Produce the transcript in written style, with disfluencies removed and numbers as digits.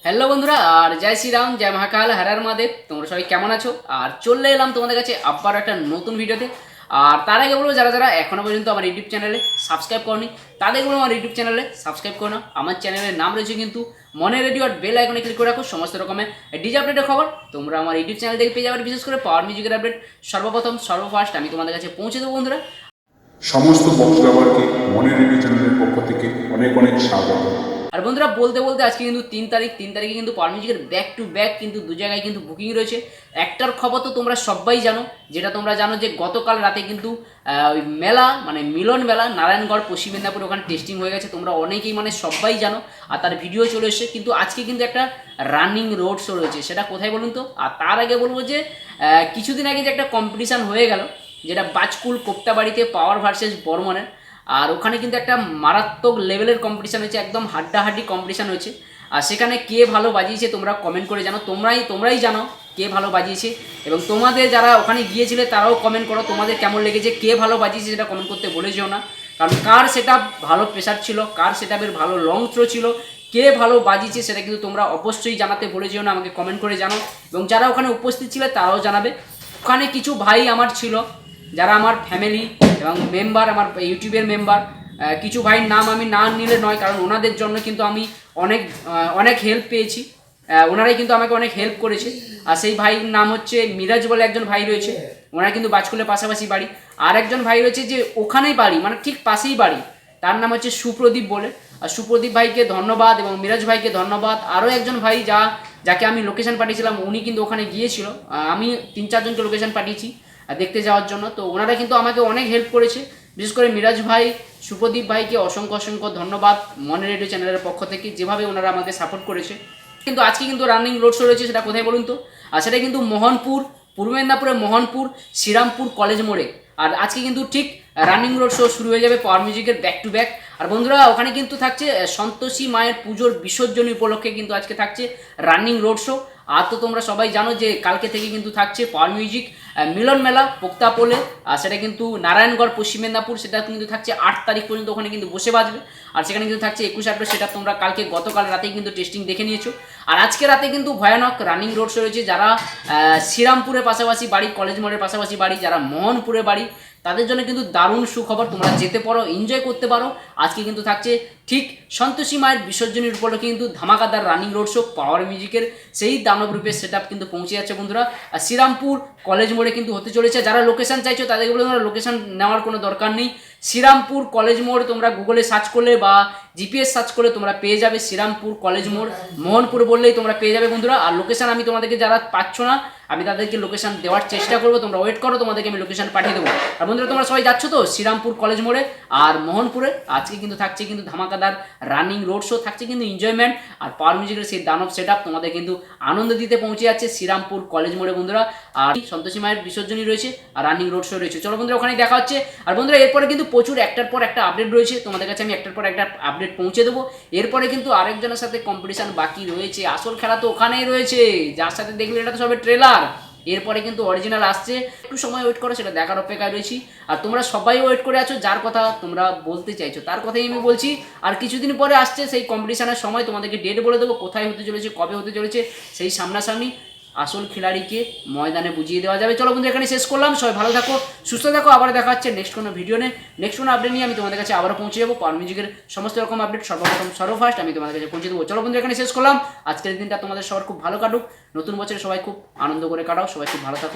Hello বন্ধুরা, আর জয় শ্রীরাম, জয় মহাকাল, হরার মহাদেব। তোমরা সবাই কেমন আছো? আর চলে এলাম তোমাদের কাছে আবার একটা নতুন ভিডিওতে। আর তার আগে বলবো, যারা যারা এখনো পর্যন্ত আমার ইউটিউব চ্যানেলে সাবস্ক্রাইব করনি তাদের বলবো আমার ইউটিউব চ্যানেলে সাবস্ক্রাইব করো না। আমার চ্যানেলের নাম রয়েছে কিন্তু মনে রেডিও, আর বেল আইকনে ক্লিক করে রাখো। সমস্ত রকমের ডিজে আপডেটের খবর তোমরা আমার ইউটিউব চ্যানেল থেকে পেয়ে যাবে। বিশেষ করে পাওয়ার মিউজিকের আপডেট সর্বপ্রথম সর্বফার্স্ট আমি তোমাদের কাছে পৌঁছে দেবো বন্ধুরা। সমস্ত বক্স ব্যবহারকে মনে রেডিও চ্যানেলের পক্ষ থেকে অনেক অনেক স্বাগত। আর বন্ধুরা, বলতে বলতে আজকে কিন্তু 3 তারিখে কিন্তু পাওয়ার মিউজিকের ব্যাক টু ব্যাক কিন্তু দু জায়গায় কিন্তু বুকিং রয়েছে। একটার খবর তো তোমরা সবাই জানো, যেটা তোমরা জানো যে গতকাল রাতে কিন্তু ওই মেলা মানে মিলন মেলা নারায়ণগড় পশ্চিম মেদিনীপুর ওখানে টেস্টিং হয়ে গেছে। তোমরা অনেকেই মানে সবাই জানো, আর তার ভিডিও চলে এসেছে। কিন্তু আজকে কিন্তু একটা রানিং রোড শো রয়েছে, সেটা কোথায় বলুন তো। আর তার আগে বলবো যে কিছুদিন আগে যে একটা কম্পিটিশান হয়ে গেল, যেটা বাজকুল কোপ্তাবাড়িতে পাওয়ার ভার্সেস বর্মনের। আর ওখানে কিন্তু একটা মারাত্মক লেভেলের কম্পিটিশান হয়েছে, একদম হাড্ডাহাড্ডি কম্পিটিশান হয়েছে। আর সেখানে কে ভালো বাজিয়েছে তোমরা কমেন্ট করে জানো। তোমরাই জানো কে ভালো বাজিয়েছে, এবং তোমাদের যারা ওখানে গিয়েছিলে তারাও কমেন্ট করো তোমাদের কেমন লেগেছে। কে ভালো বাজিয়েছে সেটা কমেন্ট করতে ভুলে যেও না, কারণ কার সেট ভালো প্রেশার ছিল, কার সেট ভালো লং থ্রো ছিল, কে ভালো বাজিয়েছে সেটা কিন্তু তোমরা অবশ্যই জানাতে ভুলে যেও না, আমাকে কমেন্ট করে জানো। এবং যারা ওখানে উপস্থিত ছিল তারাও জানাবে। ওখানে কিছু ভাই আমার ছিল যারা আমার ফ্যামিলি এবং মেম্বার, আমার ইউটিউবের মেম্বার। কিছু ভাইয়ের নাম আমি না নিলে নয়, কারণ ওনাদের জন্য কিন্তু আমি অনেক হেল্প পেয়েছি। ওনারাই কিন্তু আমাকে অনেক হেল্প করেছে। আর সেই ভাইয়ের নাম হচ্ছে মিরাজ বলে একজন ভাই রয়েছে, ওনারা কিন্তু বাজকুলের পাশাপাশি বাড়ি। আর একজন ভাই রয়েছে যে ওখানেই বাড়ি, মানে ঠিক পাশেই বাড়ি, তার নাম হচ্ছে সুপ্রদীপ বলে। আর সুপ্রদীপ ভাইকে ধন্যবাদ এবং মিরাজ ভাইকে ধন্যবাদ। আরও একজন ভাই যাকে আমি লোকেশন পাঠিয়েছিলাম, উনি কিন্তু ওখানে গিয়েছিল। আমি 3-4 জনকে লোকেশন পাঠিয়েছি দেখতে যাওয়ার জন্য, তো ওনারা কিন্তু আমাকে অনেক হেল্প করেছে। বিশেষ করে মিরাজ ভাই, সুপ্রদীপ ভাইকে অসংখ্য অসংখ্য ধন্যবাদ মনে রেডিও চ্যানেলের পক্ষ থেকে, যেভাবে ওনারা আমাকে সাপোর্ট করেছে। কিন্তু আজকে কিন্তু রানিং রোড শো রয়েছে, সেটা কোথায় বলুন তো। আর সেটা কিন্তু মোহনপুর, পূর্ব মেদিনীপুরের মোহনপুর শ্রীরামপুর কলেজ মোড়ে। আর আজকে কিন্তু ঠিক রানিং রোড শো শুরু হয়ে যাবে পাওয়ার মিউজিকের ব্যাক টু ব্যাক। আর বন্ধুরা, ওখানে কিন্তু থাকছে সন্তোষী মায়ের পুজোর বিসর্জনী উপলক্ষে কিন্তু আজকে থাকছে রানিং রোড শো। আর তো তোমরা সবাই জানো যে কালকে থেকে কিন্তু থাকছে পাওয়ার মিউজিক মিলন মেলা পোক্তাপোলে। আর সেটা কিন্তু নারায়ণগড় পশ্চিম মেদিনীপুর, সেটা কিন্তু থাকছে 8 তারিখ পর্যন্ত ওখানে কিন্তু বসে বাজবে। আর সেখানে কিন্তু থাকছে 21 আপডেট, সেটা তোমরা গতকাল রাতেই কিন্তু টেস্টিং দেখে নিয়েছো। আর আজকে রাতে কিন্তু ভয়ানক রানিং রোড শো রয়েছে। যারা শ্রীরামপুরের পাশাপাশি বাড়ি, কলেজ মোড়ের পাশাপাশি বাড়ি, যারা মোহনপুরে বাড়ি, তাদের জন্য কিন্তু দারুণ সুখবর। তোমরা যেতে পারো, এনজয় করতে পারো। আজকে কিন্তু থাকছে ঠিক সন্তোষী মায়ের বিসর্জনের উপলক্ষে কিন্তু ধামাকাদার রানিং রোড শো পাওয়ার মিউজিকের সেই দানব রূপের সেট কিন্তু পৌঁছে যাচ্ছে বন্ধুরা। আর শ্রীরামপুর কলেজ মোড়ে কিন্তু হতে চলেছে। যারা লোকেশন চাইছো তাদেরকে বলে তোমরা লোকেশন নেওয়ার কোনো দরকার নেই। শ্রীরামপুর কলেজ মোড় তোমরা গুগলে সার্চ করলে বা জিপিএস সার্চ করলে তোমরা পেয়ে যাবে শ্রীরামপুর কলেজ মোড়। মোহনপুর বললেই তোমরা পেয়ে যাবে বন্ধুরা। আর লোকেশন আমি তোমাদেরকে, যারা পাচ্ছ না, আমি তাদেরকে লোকেশন দেওয়ার চেষ্টা করবো। তোমরা ওয়েট করো, তোমাদেরকে আমি লোকেশন পাঠিয়ে দেবো। আর বন্ধুরা, তোমরা সবাই যাচ্ছ তো শ্রীরামপুর কলেজ মোড়ে আর মোহনপুরে। আজকে কিন্তু থাকছে কিন্তু ধামাকাদার রানিং রোড শো, থাকছে কিন্তু এনজয়মেন্ট। আর পাওয়ার মিউজিকের সেই দানব সেট তোমাদের কিন্তু আনন্দ দিতে পৌঁছে যাচ্ছে শ্রীরামপুর কলেজ মোড়ে বন্ধুরা। আর সন্তোষী মায়ের বিসর্জনী রয়েছে আর রানিং রোড শো রয়েছে। চলো বন্ধুরা, ওখানে দেখা হচ্ছে। আর বন্ধুরা, এরপরে কিন্তু প্রচুর একটার পর একটা আপডেট রয়েছে, তোমাদের কাছে আমি একটার পর একটা আপডেট পৌঁছে দেবো। এরপরে কিন্তু আরেকজনের সাথে কম্পিটিশন বাকি রয়েছে। আসল খেলা তো ওখানেই রয়েছে, যার সাথে দেখলে এটা তো সবে ট্রেলার। এরপরে কিন্তু অরিজিনাল আসছে, একটু সময় ওয়েট করো, সেটা দেখার অপেক্ষায় রয়েছি। আর তোমরা সবাই ওয়েট করে আছো, যার কথা তোমরা বলতে চাইছো তার কথাই আমি বলছি। আর কিছুদিন পরে আসছে সেই কম্পিটিশনের সময়, তোমাদেরকে ডেট বলে দেবো, কোথায় হতে চলেছে, কবে হতে চলেছে। সেই সামনাসামনি আসল খিলাড়িকে ময়দানে বুঝিয়ে দেওয়া যাবে। চলো বন্ধু, এখানে শেষ করলাম। সবাই ভালো থাকো, সুস্থ থাকো। আবার দেখা হচ্ছে নেক্সট কোনো ভিডিও নিয়ে, নেক্সট কোনো আপডেট নিয়ে আমি তোমাদের কাছে আবারও পৌঁছে যাবো। পাওয়ার মিউজিকের সমস্ত রকম আপডেট সর্বপ্রথম সর্বফার্স্ট আমি তোমাদের কাছে পৌঁছে দেবো। চলো বন্ধু, এখানে শেষ করলাম। আজকের দিনটা তোমাদের সবার খুব ভালো কাটুক, নতুন বছরে সবাই খুব আনন্দ করে কাটাও, সবাই খুব ভালো থাকো।